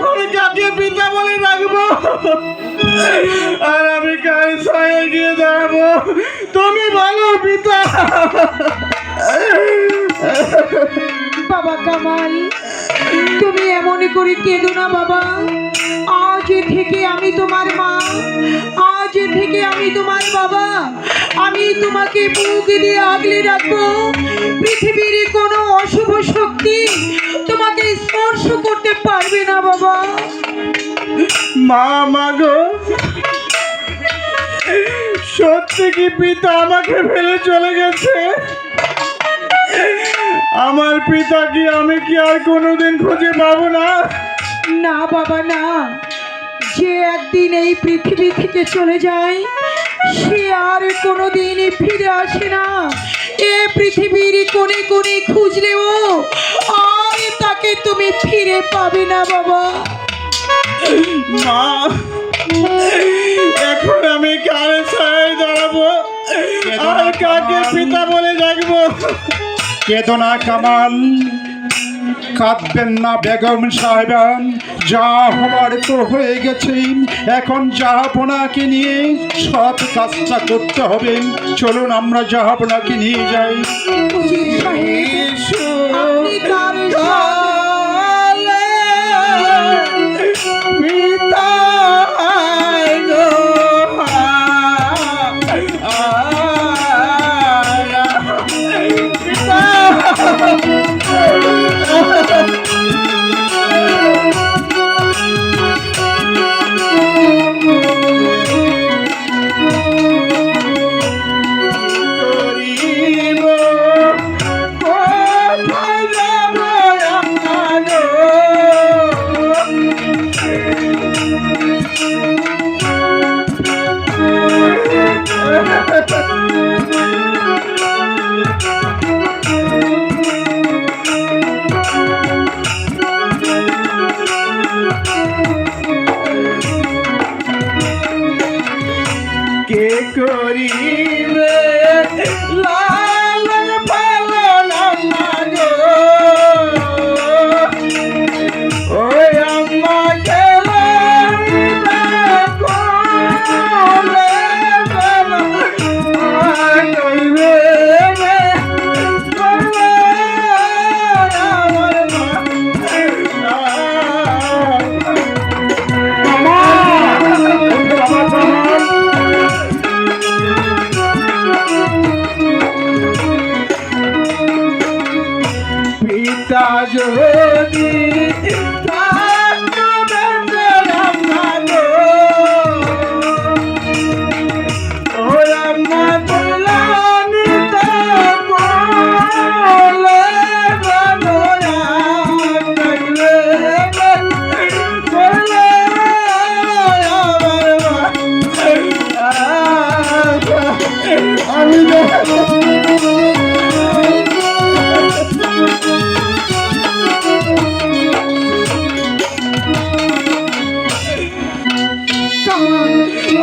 এখন কাকে পিতা বলে ডাকবো? আর আমি কার ছায়ে গিয়ে দাঁড়াবো? তুমি বলো পিতা। বাবা কামাল, তুমি এমন করে কেঁদো না বাবা। আজ থেকে আমি তোমার মা, আজ থেকে আমি তোমার বাবা। আমি তোমাকে বুক দিয়ে আগলে রাখবো। পৃথিবীর কোনো অশুভ শক্তি তোমাকে স্পর্শ করতে পারবে না বাবা। মা, মাগো, সত্যি কি পিতা আমাকে ফেলে চলে গেছে? আমার পিতা কি আমি কি আর কোনোদিন খুঁজে পাবো না? না বাবা না, যে একদিন এই পৃথিবী থেকে চলে যায় সে আর কোনোদিন ফিরে আসে না। এ পৃথিবীর কোণে কোণে খুঁজলেও আর তাকে তুমি ফিরে পাবে না বাবা। মা, এখন আমি কার ছায়ায় দাঁড়াবো আর কাকে পিতা বলে ডাকবো? কেঁদো না কামাল, কাঁদবেন না বেগম সাহেবা। যা হবার তো হয়ে গেছে, এখন জাহাপনাকে নিয়ে সৎ কাজটা করতে হবে। চলুন আমরা জাহাপনাকে নিয়ে যাই। উজির সাহেব, আপনি কার পিতা গো, কে করিবে লালন পালন মাগো? ওই আম্মা পিতা যদি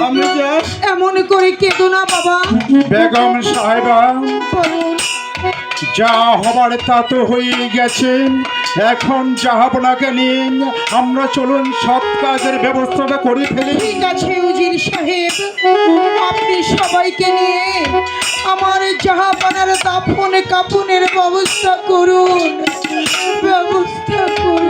আমি এমন করে কেঁদো না বাবা। বেগম সাহেবা, বলুন। যা হবার তা তো হয়ে গেছে। এখন জাহাপনাকে নিয়ে আমরা চলুন সৎ কাজের ব্যবস্থাটা করে ফেলি। ঠিক আছে উজির সাহেব, আপনি সবাইকে নিয়ে আমার জাহাপনার দাফন কাফনের ব্যবস্থা করুন, ব্যবস্থা করুন।